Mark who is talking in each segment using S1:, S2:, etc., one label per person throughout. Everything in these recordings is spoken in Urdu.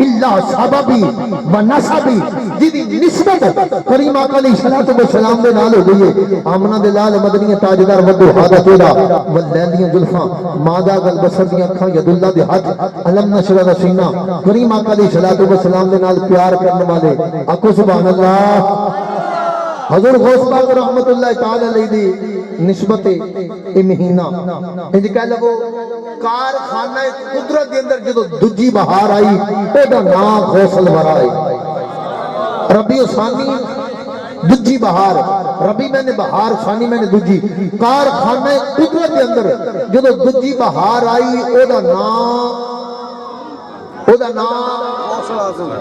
S1: الا سببی و نسبی، جی نسبت کریم آقا علیہ الصلوۃ والسلام دے نال ہو گئی ہے۔ آمنہ دے لال مدنی تاجدار ودو ہادہ تیرا واللیلیاں زلفاں مادا گل بسر دیاں اکھاں ید اللہ دے ہاتھ علم نشرہ دا سینہ، کریم آقا علیہ الصلوۃ والسلام دے نال پیار کرنے والے آکو سبحان اللہ۔ حضور غوث پاک رحمت اللہ تعالی علیہ دی نسبت اے مہینہ انج کہہ لگو کارخانہ قدرت دے اندر جدو دجی بہار آئی او دا نام غوث الورا ہے۔ ربیع ثانی دجی بہار، ربی میں نے بہار، ثانی میں نے دجی، کارخانہ قدرت دے اندر جدو دجی بہار آئی او دا نام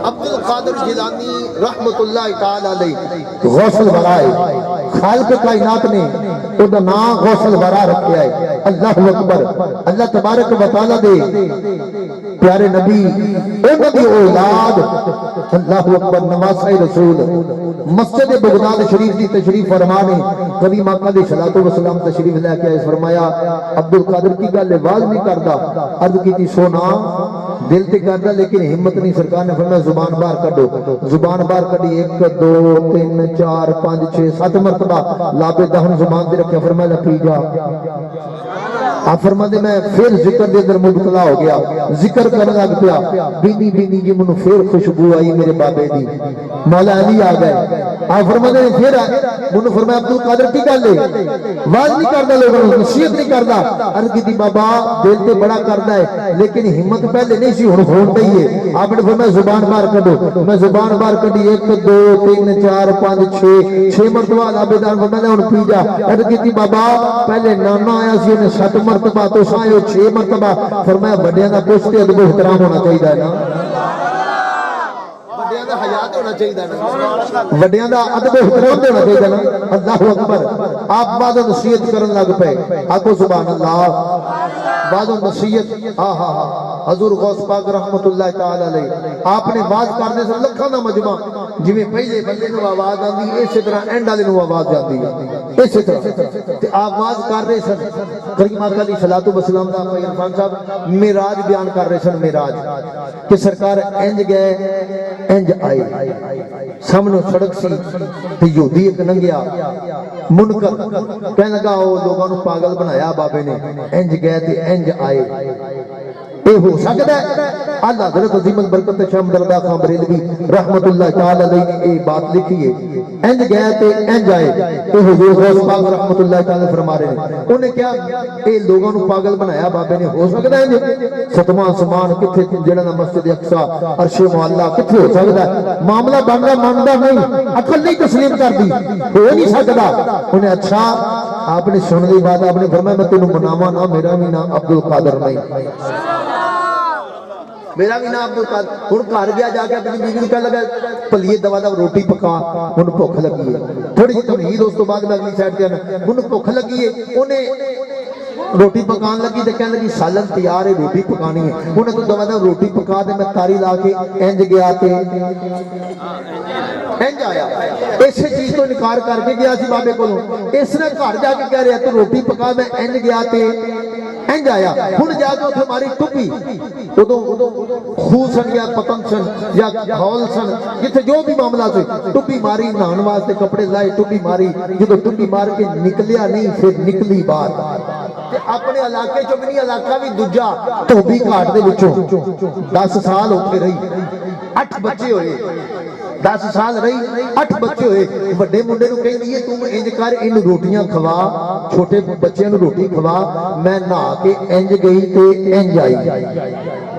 S1: عبد القادر جیلانی رحمت اللہ تعالی علیہ غوث الورا ہے۔ خالق کائنات نے او دا نام غوث الورا رکھیا ہے۔ اللہ اکبر، اللہ تبارک و تعالی دے پیارے نبی انہاں دی اولاد، اللہ اکبر، نواسہ رسول مسجد بغداد شریف دی تشریف فرما نے کریم آقا علیہ الصلوۃ والسلام تشریف لے کے آئے، فرمایا عبد القادر کی گل آواز نہیں کردا، عرض کی تھی سونا دل تے کردا لیکن ہمت نہیں، سرکار نے فرمایا زبان باہر کڈو، زبان باہر کڈی، 1 2 3 4 5 6 7 مرتبہ لابے دہن زبان دے رکھیا، فرمایا پی جا۔ آپ فرما دے میں پھر ذکر دے اندر مبتلا ہو گیا، ذکر کرنے لگ پیا، بینی بینی جی منو پھر خوشبو آئی میرے بابے دی، مولا علی آ گئے۔ آپ فرما دے پھر منو فرمایا عبد القادر کی گل ہے، واز نہیں کردا، لوگوں نصیحت نہیں کردا، عرض کی بابا دل تے بڑا کردا ہے لیکن ہمت پہلے نہیں سی، ہن ہون پئی ہے۔ آپ نے فرمایا زبان باہر کڈو، میں زبان باہر کڈی، 1 2 3 4 5 6 مرتبہ لابے دہن، فرمایا ہن پی جا۔ عرض کی بابا پہلے نانا آیا سی نے 7 مرتبہ تو سایو 6 مرتبہ، فرمایا بڑیاں دا کچھ تے ادب و احترام ہونا چاہیے نا، بڑیاں دا حیا ہونا چاہیے نا، بڑیاں دا ادب و احترام ہونا چاہیے نا۔ اللہ اکبر، آپ بعد نصیحت کرن لگ پے، آکو سبحان اللہ، بعد نصیحت حضور غوث پاک رحمت اللہ تعالی علیہ آپ نے باز کرنے سے لکھاں دا مجمع، جویں پہلے بندے نو آواز آندی اسی طرح اینڈ والے نو آواز جاندی ہے، اسی طرح تے آواز کر رہے سن کریم آقا علیہ الصلوۃ والسلام دا بھائی عرفان صاحب معراج بیان کر رہے سن، معراج کہ سرکار انج گئے انج آئے، سامنے سڑک سی تے یہودی ایک لنگیا منکر کہنے لگا او لوگوں نو پاگل بنایا بابے نے، انج گئے تے انج آئے، اے ہو سکتا ہے؟ اللہ حضرت عظیم البرکت شاہ دردہ خان بریلوی رحمت اللہ تعالی علیہ نے اے بات لکھی ہے، انج گئے تے انج آئے، اے حضور غوث پاک رحمت اللہ تعالی فرما رہے ہیں، انہیں کیا اے لوگوں نو پاگل بنایا بابے نے، ہو سکتا ہے ستواں آسمان کتھے جڑا مسجد اقصی عرش معلا کتھے ہو سکتا ہے؟ معاملہ بن رہا مانتا نہیں، عقل نہیں تسلیم کر دی، ہو نہیں سکتا۔ انہیں اچھا آپ نے سن لی بات، آپ نے فرمایا میں تینوں مناواں نہ، میرا بھی نام عبد القادر نہیں، میرا بھی نام عبد القادر۔ ہن گھر گیا جا کے اپنی بیوی نوں کہنے لگا پلیے دوا دا روٹی پکا، ہن بھوک لگی ہے، تھوڑی جی تمہید اس تو بعد میں اگلی سائڈ تے ہن بھوک لگی ہے، انہیں روٹی پکان لگی تے کہنے لگی سالن تیار ہے، روٹی پکانی ہے، انہیں تو دوا دا روٹی پکا دے، میں تاری لا کے انج گیا تے انج آیا، اسی چیز تو انکار کر کے گیا سی بابے کولوں، اس نے گھر جا کے کہہ رہا تو روٹی پکا، میں انج گیا تے انج آیا، ہن جا کے اتھے ماری ٹپی، ادو خون سن یا پتنگ سن یا ہال سن جتھے جو بھی معاملہ سے ٹپی ماری، نہان واسطے کپڑے لائے، ٹپی ماری، جدو ٹپی مار کے نکلیا نہیں پھر نکلی باہر، اپنے علاقے چو بھی نہیں، علاقہ بھی دوجا دھوبی گھاٹ دے وچوں 10 سال ہوتے رہی، 8 بچے ہوئے، 10 سال رہی 8 بچے ہوئے، بڑے منڈے نو کہیں دیئے تم انج کر ان روٹیاں کھوا، چھوٹے بچے نو روٹی کھوا، میں نہا کے انج گئی تے انج آئی،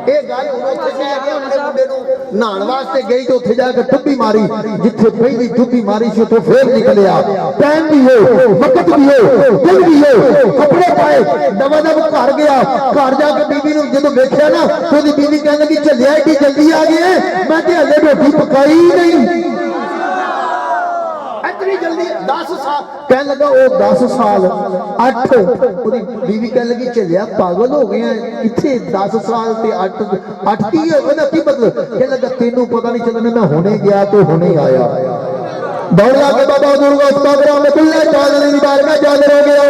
S1: اے گل اوتھے جا کے اپنے منڈے نو نہان واسطے گئی تے اوتھے جا کے ٹپی ماری، جتھے پہلی ٹپی ماری سی اوتھوں پھر نکلیا، ٹائم بھی ہو، وقت بھی ہو، دل بھی ہو، کپڑے پائے، دوا دب گھر گیا، گھر جا کے بیوی نو جدوں ویکھیا نا تو دی بیوی کہنے لگی چلیا ایڈی جلدی آ گئے، میں تے ہلے روٹی پکائی نہیں، اتنی جلدی 10 سال کہنے لگا او 10 سال 8 بیوی کہنے لگی چلیا پاگل ہو گئے ہیں کتھے 10 سال تے 8 کی ہے انہاں کی مطلب، کہنے لگا تینوں پتہ نہیں چلنے میں ہونے گیا تو ہونے آیا، دوڑا کے بابا حضور غوث پاک رحمت اللہ تعالی علیہ کی بارگاہ میں حاضر ہو گیا،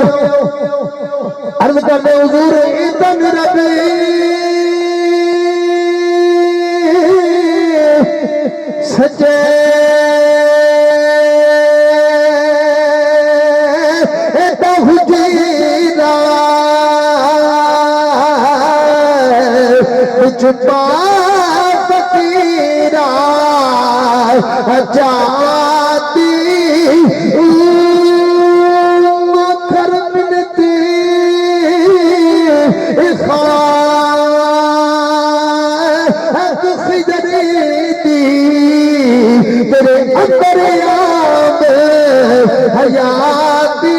S1: عرض کرتے حضور اذن ربی سجے چھپا فقیرہ جاتی مکھر منتی خواہد خجری دی تیرے اندر یاد حیاتی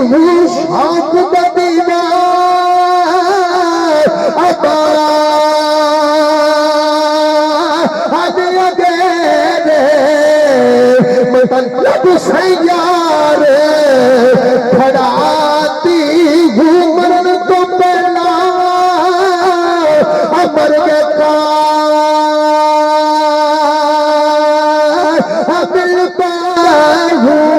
S1: ہوں شوق بدیوار ابا مطلب سیار کھڑاتی ہوں مرن تو پہلا امر گتا ملتا ہوں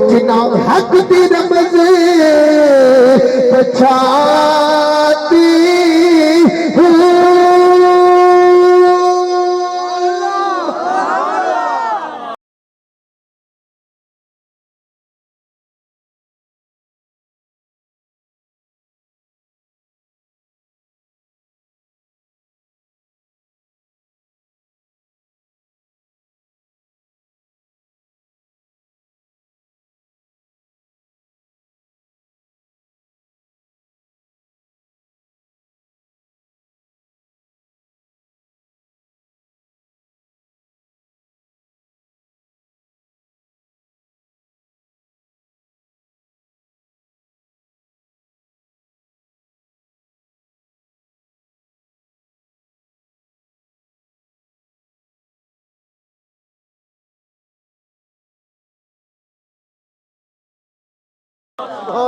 S1: جنا حق دی رمز پچھاتی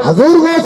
S1: حضور